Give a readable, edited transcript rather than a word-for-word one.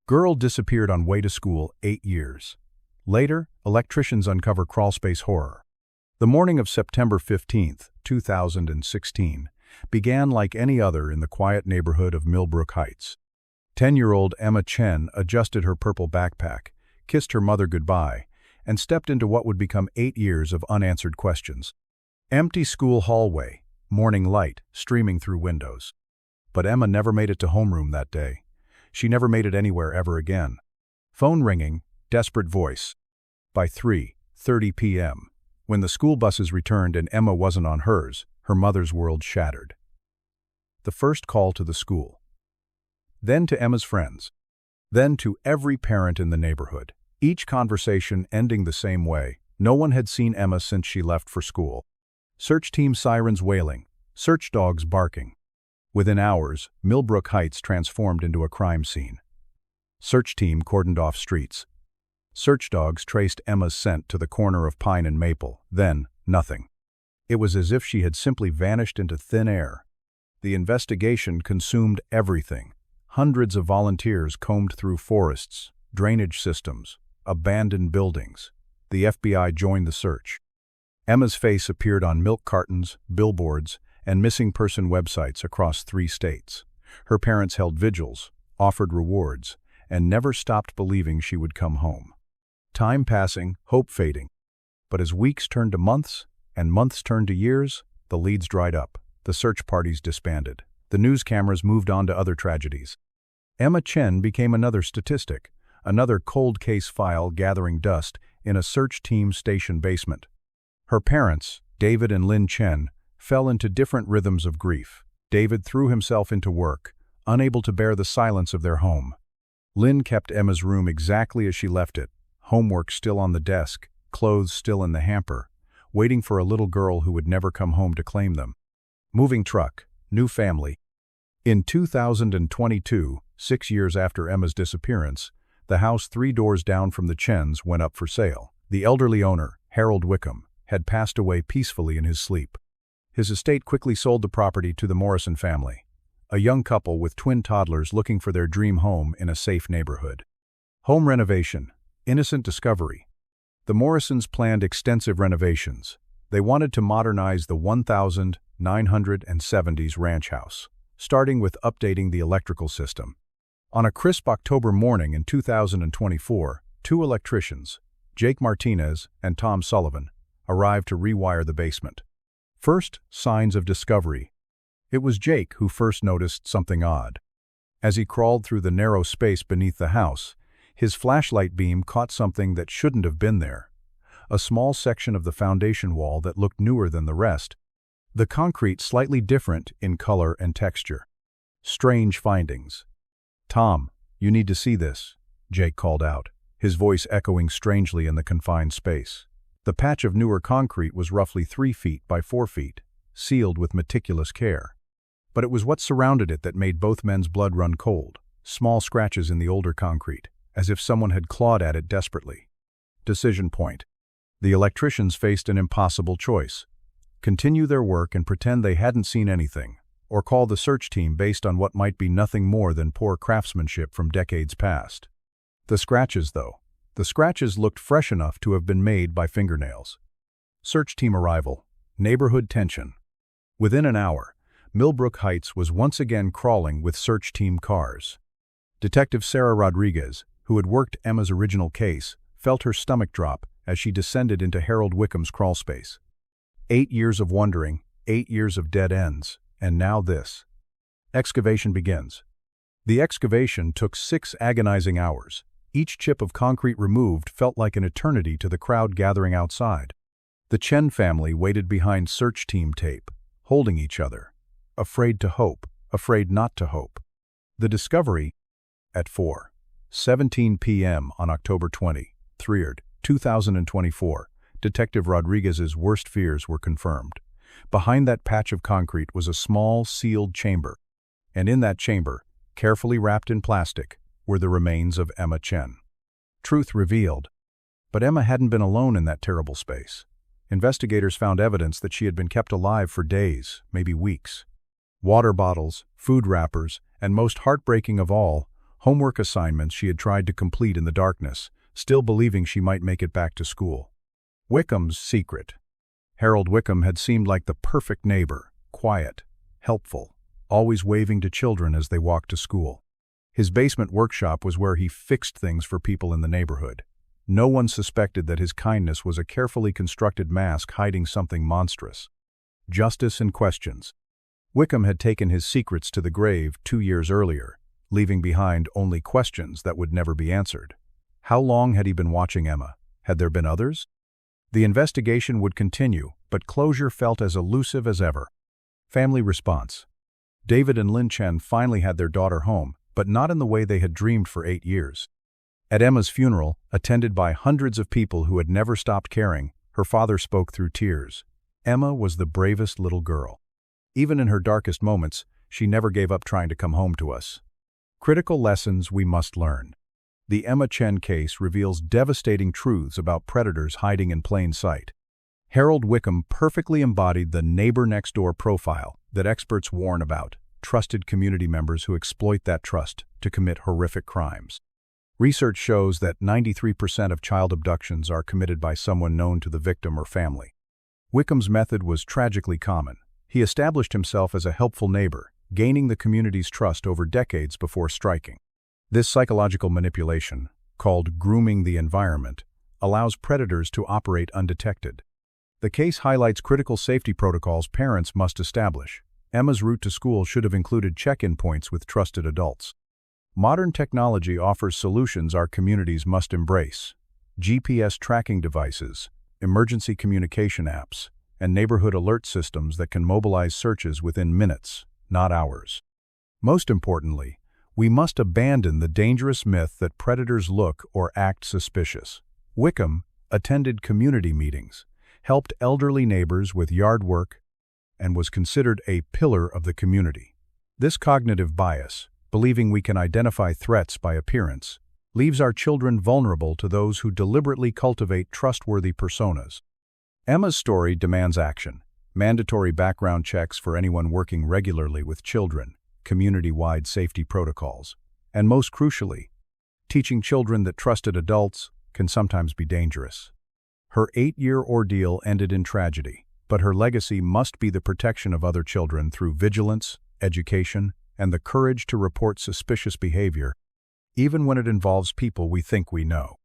Girl disappeared on way to school 8 years. Later, electricians uncover Crawlspace horror. The morning of September 15, 2016, began like any other in the quiet neighborhood of Millbrook Heights. 10-year-old Emma Chen adjusted her purple backpack, kissed her mother goodbye, and stepped into what would become 8 years of unanswered questions. Empty school hallway, morning light streaming through windows. But Emma never made it to homeroom that day. She never made it anywhere ever again. Phone ringing, desperate voice. By 3:30 p.m., when the school buses returned and Emma wasn't on hers, her mother's world shattered. The first call to the school. Then to Emma's friends. Then to every parent in the neighborhood. Each conversation ending the same way. No one had seen Emma since she left for school. Search team sirens wailing. Search dogs barking. Within hours, Millbrook Heights transformed into a crime scene. Search team cordoned off streets. Search dogs traced Emma's scent to the corner of Pine and Maple. Then, nothing. It was as if she had simply vanished into thin air. The investigation consumed everything. Hundreds of volunteers combed through forests, drainage systems, abandoned buildings. The FBI joined the search. Emma's face appeared on milk cartons, billboards, and missing person websites across 3 states. Her parents held vigils, offered rewards, and never stopped believing she would come home. Time passing, hope fading. But as weeks turned to months, and months turned to years, the leads dried up, the search parties disbanded. The news cameras moved on to other tragedies. Emma Chen became another statistic, another cold case file gathering dust in a search team station basement. Her parents, David and Lynn Chen, fell into different rhythms of grief. David threw himself into work, unable to bear the silence of their home. Lynn kept Emma's room exactly as she left it, homework still on the desk, clothes still in the hamper, waiting for a little girl who would never come home to claim them. Moving truck, new family. In 2022, 6 years after Emma's disappearance, the house 3 doors down from the Chens went up for sale. The elderly owner, Harold Wickham, had passed away peacefully in his sleep. His estate quickly sold the property to the Morrison family, a young couple with twin toddlers looking for their dream home in a safe neighborhood. Home renovation, innocent discovery. The Morrisons planned extensive renovations. They wanted to modernize the 1970s ranch house, starting with updating the electrical system. On a crisp October morning in 2024, 2 electricians, Jake Martinez and Tom Sullivan, arrived to rewire the basement. First, signs of discovery. It was Jake who first noticed something odd. As he crawled through the narrow space beneath the house, his flashlight beam caught something that shouldn't have been there. A small section of the foundation wall that looked newer than the rest. The concrete slightly different in color and texture. Strange findings. "Tom, you need to see this," Jake called out, his voice echoing strangely in the confined space. The patch of newer concrete was roughly 3 feet by 4 feet, sealed with meticulous care. But it was what surrounded it that made both men's blood run cold. Small scratches in the older concrete, as if someone had clawed at it desperately. Decision point. The electricians faced an impossible choice. Continue their work and pretend they hadn't seen anything, or call the search team based on what might be nothing more than poor craftsmanship from decades past. The scratches, though. The scratches looked fresh enough to have been made by fingernails. Search team arrival. Neighborhood tension. Within an hour, Millbrook Heights was once again crawling with search team cars. Detective Sarah Rodriguez, who had worked Emma's original case, felt her stomach drop as she descended into Harold Wickham's crawlspace. 8 years of wondering, 8 years of dead ends, and now this. Excavation begins. The excavation took 6 agonizing hours. Each chip of concrete removed felt like an eternity to the crowd gathering outside. The Chen family waited behind search team tape, holding each other, afraid to hope, afraid not to hope. The discovery, at 4:17 p.m. on October 23rd, 2024, Detective Rodriguez's worst fears were confirmed. Behind that patch of concrete was a small, sealed chamber, and in that chamber, carefully wrapped in plastic, were the remains of Emma Chen. Truth revealed. But Emma hadn't been alone in that terrible space. Investigators found evidence that she had been kept alive for days, maybe weeks. Water bottles, food wrappers, and most heartbreaking of all, Homework assignments she had tried to complete in the darkness, still believing she might make it back to school. Wickham's secret. Harold Wickham had seemed like the perfect neighbor, quiet, helpful, always waving to children as they walked to school. His basement workshop was where he fixed things for people in the neighborhood. No one suspected that his kindness was a carefully constructed mask hiding something monstrous. Justice and questions. Wickham had taken his secrets to the grave 2 years earlier, leaving behind only questions that would never be answered. How long had he been watching Emma? Had there been others? The investigation would continue, but closure felt as elusive as ever. Family response. David and Lynn Chen finally had their daughter home, but not in the way they had dreamed for 8 years. At Emma's funeral, attended by hundreds of people who had never stopped caring, her father spoke through tears. Emma was the bravest little girl. Even in her darkest moments, she never gave up trying to come home to us. Critical lessons we must learn. The Emma Chen case reveals devastating truths about predators hiding in plain sight. Harold Wickham perfectly embodied the neighbor-next-door profile that experts warn about, trusted community members who exploit that trust to commit horrific crimes. Research shows that 93% of child abductions are committed by someone known to the victim or family. Wickham's method was tragically common. He established himself as a helpful neighbor, gaining the community's trust over decades before striking. This psychological manipulation, called grooming the environment, allows predators to operate undetected. The case highlights critical safety protocols parents must establish. Emma's route to school should have included check-in points with trusted adults. Modern technology offers solutions our communities must embrace. GPS tracking devices, emergency communication apps, and neighborhood alert systems that can mobilize searches within minutes, not hours. Most importantly, we must abandon the dangerous myth that predators look or act suspicious. Wickham attended community meetings, helped elderly neighbors with yard work, and was considered a pillar of the community. This cognitive bias, believing we can identify threats by appearance, leaves our children vulnerable to those who deliberately cultivate trustworthy personas. Emma's story demands action. Mandatory background checks for anyone working regularly with children, community-wide safety protocols, and most crucially, teaching children that trusted adults can sometimes be dangerous. Her 8-year ordeal ended in tragedy, but her legacy must be the protection of other children through vigilance, education, and the courage to report suspicious behavior, even when it involves people we think we know.